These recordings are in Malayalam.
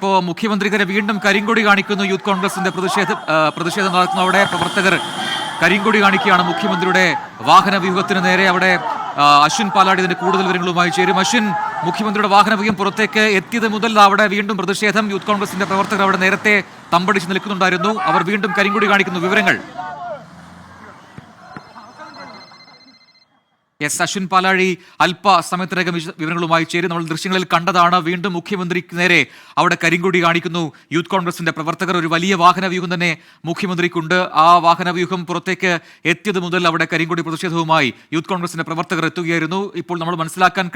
ഇപ്പോൾ മുഖ്യമന്ത്രിക്കെതിരെ വീണ്ടും കരിങ്കൊടി കാണിക്കുന്നു യൂത്ത് കോൺഗ്രസിന്റെ പ്രതിഷേധം നടത്തുന്ന അവിടെ പ്രവർത്തകർ കരിങ്കൊടി കാണിക്കുകയാണ് മുഖ്യമന്ത്രിയുടെ വാഹന വ്യൂഹത്തിന് നേരെ. അവിടെ അശ്വിൻ പാലാടി ഇതിന്റെ കൂടുതൽ വിവരങ്ങളുമായി ചേരും. അശ്വിൻ, മുഖ്യമന്ത്രിയുടെ വാഹന വ്യൂഹം പുറത്തേക്ക് എത്തിയത് മുതൽ അവിടെ വീണ്ടും പ്രതിഷേധം. യൂത്ത് കോൺഗ്രസിന്റെ പ്രവർത്തകർ അവിടെ നേരത്തെ തമ്പടിച്ച് നിൽക്കുന്നുണ്ടായിരുന്നു, അവർ വീണ്ടും കരിങ്കൊടി കാണിക്കുന്നു. വിവരങ്ങൾ? എസ് അശ്വിൻ പാലാഴി അല്പസമയത്തിനകം വിവരങ്ങളുമായി ചേരും. നമ്മൾ ദൃശ്യങ്ങളിൽ കണ്ടതാണ്. വീണ്ടും മുഖ്യമന്ത്രിക്ക് നേരെ അവിടെ കരിങ്കൊടി കാണിക്കുന്നു യൂത്ത് കോൺഗ്രസിന്റെ പ്രവർത്തകർ. ഒരു വലിയ വാഹന വ്യൂഹം തന്നെ മുഖ്യമന്ത്രിക്കുണ്ട്. ആ വാഹന വ്യൂഹം പുറത്തേക്ക് എത്തിയത് മുതൽ അവിടെ കരിങ്കൊടി പ്രതിഷേധവുമായി യൂത്ത് കോൺഗ്രസിന്റെ പ്രവർത്തകർ എത്തുകയായിരുന്നു. ഇപ്പോൾ നമുക്ക് മനസ്സിലാക്കാൻ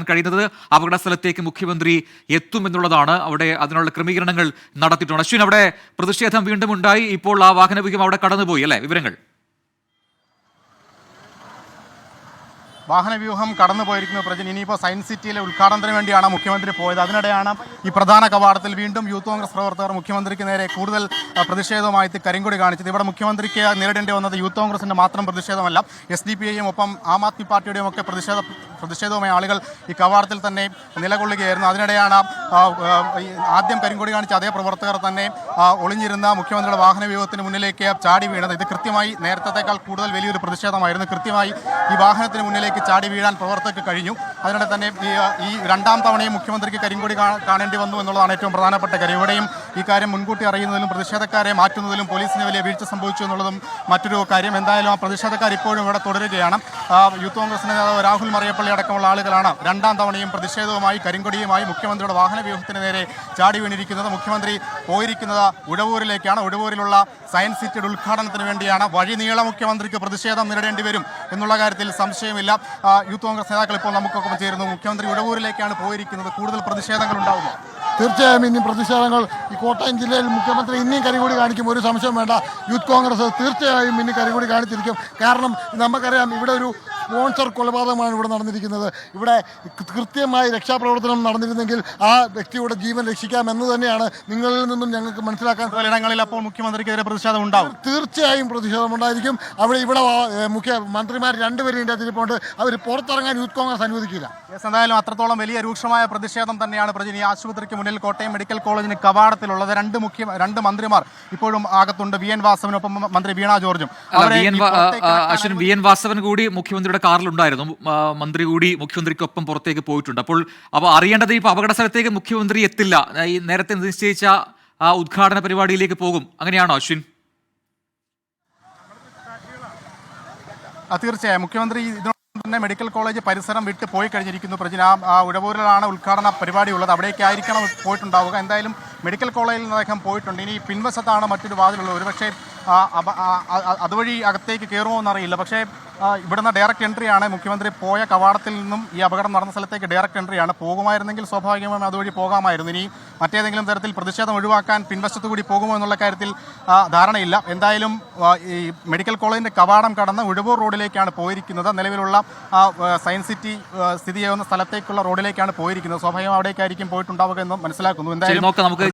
കഴിയുന്നത് അപകട സ്ഥലത്തേക്ക് മുഖ്യമന്ത്രി എത്തുമെന്നുള്ളതാണ്. അവിടെ അതിനുള്ള ക്രമീകരണങ്ങൾ നടത്തിയിട്ടുണ്ട്. അശ്വിൻ, അവിടെ പ്രതിഷേധം വീണ്ടും ഉണ്ടായി. ഇപ്പോൾ ആ വാഹന വ്യൂഹം അവിടെ കടന്നുപോയി അല്ലേ? വിവരങ്ങൾ? വാഹനവ്യൂഹം കടന്നുപോയിരിക്കുന്ന പ്രജൻ ഇനിയിപ്പോൾ സയൻസ് സിറ്റിയിലെ ഉദ്ഘാടനത്തിന് വേണ്ടിയാണ് മുഖ്യമന്ത്രി പോയത്. അതിനിടെയാണ് ഈ പ്രധാന കവാടത്തിൽ വീണ്ടും യൂത്ത് കോൺഗ്രസ് പ്രവർത്തകർ മുഖ്യമന്ത്രിക്ക് നേരെ കൂടുതൽ പ്രതിഷേധവുമായി കരിങ്കൊടി കാണിച്ചത്. ഇവിടെ മുഖ്യമന്ത്രിക്ക് നേരിടേണ്ടി വന്നത് യൂത്ത് കോൺഗ്രസിന്റെ മാത്രം പ്രതിഷേധമല്ല, SDPIയും ഒപ്പം ആം ആദ്മി പാർട്ടിയുടെയും ഒക്കെ പ്രതിഷേധവുമായി ആളുകൾ ഈ കവാടത്തിൽ തന്നെ നിലകൊള്ളുകയായിരുന്നു. അതിനിടെയാണ് ആദ്യം കരിങ്കൊടി കാണിച്ച അതേ പ്രവർത്തകർ തന്നെ ഒളിഞ്ഞിരുന്ന മുഖ്യമന്ത്രിയുടെ വാഹനവ്യൂഹത്തിന് മുന്നിലേക്ക് ചാടി വീണത്. ഇത് കൃത്യമായി നേരത്തേക്കാൾ കൂടുതൽ വലിയൊരു പ്രതിഷേധമായിരുന്നു. കൃത്യമായി ഈ വാഹനത്തിന് മുന്നിലേക്ക് ചാടി വീഴാൻ പ്രവർത്തകർക്ക് കഴിഞ്ഞു. അതിനിടെ തന്നെ ഈ രണ്ടാം തവണയും മുഖ്യമന്ത്രിക്ക് കരിങ്കൊടി കാണേണ്ടി വന്നു എന്നുള്ളതാണ് ഏറ്റവും പ്രധാനപ്പെട്ട കാര്യം. ഇവിടെയും ഈ കാര്യം മുൻകൂട്ടി അറിയുന്നതിലും പ്രതിഷേധക്കാരെ മാറ്റുന്നതിലും പോലീസിന് വലിയ വീഴ്ച സംഭവിച്ചു എന്നുള്ളതും മറ്റൊരു കാര്യം. എന്തായാലും ആ പ്രതിഷേധക്കാർ ഇപ്പോഴും ഇവിടെ തുടരുകയാണ്. യൂത്ത് കോൺഗ്രസ് നേതാവ് രാഹുൽ മറിയപ്പള്ളി അടക്കമുള്ള ആളുകളാണ് രണ്ടാം തവണയും പ്രതിഷേധവുമായി കരിങ്കൊടിയുമായി മുഖ്യമന്ത്രിയുടെ വാഹനവ്യൂഹത്തിന് നേരെ ചാടി വീണിരിക്കുന്നത്. മുഖ്യമന്ത്രി പോയിരിക്കുന്നത് ഉഴവൂരിലേക്കാണ്. ഉഴവൂരിലുള്ള സയൻസ് സിറ്റിയുടെ ഉദ്ഘാടനത്തിന് വേണ്ടിയാണ്. വഴി നീളം മുഖ്യമന്ത്രിക്ക് പ്രതിഷേധം നേരിടേണ്ടി വരും എന്നുള്ള കാര്യത്തിൽ സംശയമില്ല. യൂത്ത് കോൺഗ്രസ് നേതാക്കൾ ഇപ്പോൾ നമുക്കൊപ്പം ചേരുന്നു. മുഖ്യമന്ത്രി ഉഴവൂരിലേക്കാണ് പോയിരിക്കുന്നത്. കൂടുതൽ പ്രതിഷേധങ്ങൾ ഉണ്ടാവുന്നു. തീർച്ചയായും ഇനി പ്രതിഷേധങ്ങൾ ഈ കോട്ടയം ജില്ലയിൽ മുഖ്യമന്ത്രി ഇനിയും കരിങ്കൊടി കാണിക്കും, ഒരു സംശയം വേണ്ട. യൂത്ത് കോൺഗ്രസ് തീർച്ചയായും ഇനി കരിങ്കൊടി കാണിച്ചിരിക്കും. കാരണം നമുക്കറിയാം, ഇവിടെ ഒരു സ്പോൺസർ കൊലപാതകമാണ് ഇവിടെ നടന്നിരിക്കുന്നത്. ഇവിടെ കൃത്യമായി രക്ഷാപ്രവർത്തനം നടന്നിരുന്നെങ്കിൽ ആ വ്യക്തിയുടെ ജീവൻ രക്ഷിക്കാമെന്ന് തന്നെയാണ് നിങ്ങളിൽ നിന്നും ഞങ്ങൾക്ക് മനസ്സിലാക്കാൻ. ഇടങ്ങളിൽ അപ്പോൾ മുഖ്യമന്ത്രിക്കെതിരെ പ്രതിഷേധം ഉണ്ടാവും. തീർച്ചയായും പ്രതിഷേധം ഉണ്ടായിരിക്കും. ഇവിടെ മുഖ്യമന്ത്രിമാർ രണ്ടുപേരും ഇരിപ്പുണ്ട്. അവർ പുറത്തിറങ്ങാൻ യൂത്ത് കോൺഗ്രസ് അനുവദിക്കില്ല. എന്തായാലും അത്രത്തോളം വലിയ രൂക്ഷമായ പ്രതിഷേധം തന്നെയാണ് പ്രജനി ആശുപത്രിക്ക് മുന്നിൽ കോട്ടയം മെഡിക്കൽ കോളേജിന് കവാടത്തിലുള്ളത്. രണ്ട് മന്ത്രിമാർ ഇപ്പോഴും അകത്തുണ്ട്. VN വാസവനൊപ്പം മന്ത്രി വീണ ജോർജും. VN വാസവൻ കൂടി മുഖ്യമന്ത്രിയുടെ കാറിലുണ്ടായിരുന്നു. മന്ത്രി കൂടി മുഖ്യമന്ത്രിക്കൊപ്പം പുറത്തേക്ക് പോയിട്ടുണ്ട്. അപ്പോൾ അറിയേണ്ടത് ഇപ്പോൾ അപകട സ്ഥലത്തേക്ക് മുഖ്യമന്ത്രി എത്തില്ല, ഈ നേരത്തെ നിശ്ചയിച്ച ആ ഉദ്ഘാടന പരിപാടിയിലേക്ക് പോകും. അങ്ങനെയാണോ അശ്വിൻ? തീർച്ചയായും മുഖ്യമന്ത്രി തന്നെ മെഡിക്കൽ കോളേജ് പരിസരം വിട്ട് പോയി കഴിഞ്ഞിരിക്കുന്നു. പ്രജന ഉഴവൂരിലാണ് ഉദ്ഘാടന പരിപാടി ഉള്ളത്. അവിടേക്കായിരിക്കണം പോയിട്ടുണ്ടാവുക. എന്തായാലും മെഡിക്കൽ കോളേജിൽ നിന്ന് അദ്ദേഹം പോയിട്ടുണ്ട്. ഇനി പിൻവശത്താണ് മറ്റൊരു വാതിലുള്ളത്. ഒരുപക്ഷെ അതുവഴി അകത്തേക്ക് കയറുമോ എന്നറിയില്ല. പക്ഷേ ഇവിടുന്ന് ഡയറക്റ്റ് എൻട്രിയാണ്. മുഖ്യമന്ത്രി പോയ കവാടത്തിൽ നിന്നും ഈ അപകടം നടന്ന സ്ഥലത്തേക്ക് ഡയറക്റ്റ് എൻട്രിയാണ്. പോകുമായിരുന്നെങ്കിൽ സ്വാഭാവികമായും അതുവഴി പോകാമായിരുന്നു. ഇനി മറ്റേതെങ്കിലും തരത്തിൽ പ്രതിഷേധം ഒഴിവാക്കാൻ പിൻവശത്തു കൂടി പോകുമോ എന്നുള്ള കാര്യത്തിൽ ധാരണയില്ല. എന്തായാലും ഈ മെഡിക്കൽ കോളേജിൻ്റെ കവാടം കടന്ന് ഉഴവൂർ റോഡിലേക്കാണ് പോയിരിക്കുന്നത്. നിലവിലുള്ള സയൻസ് സിറ്റി സ്ഥിതി ചെയ്യുന്ന സ്ഥലത്തേക്കുള്ള റോഡിലേക്കാണ് പോയിരിക്കുന്നത്. സ്വാഭാവികം അവിടേക്കായിരിക്കും പോയിട്ടുണ്ടാവുക എന്ന് മനസ്സിലാക്കുന്നു. എന്തായാലും നമുക്ക്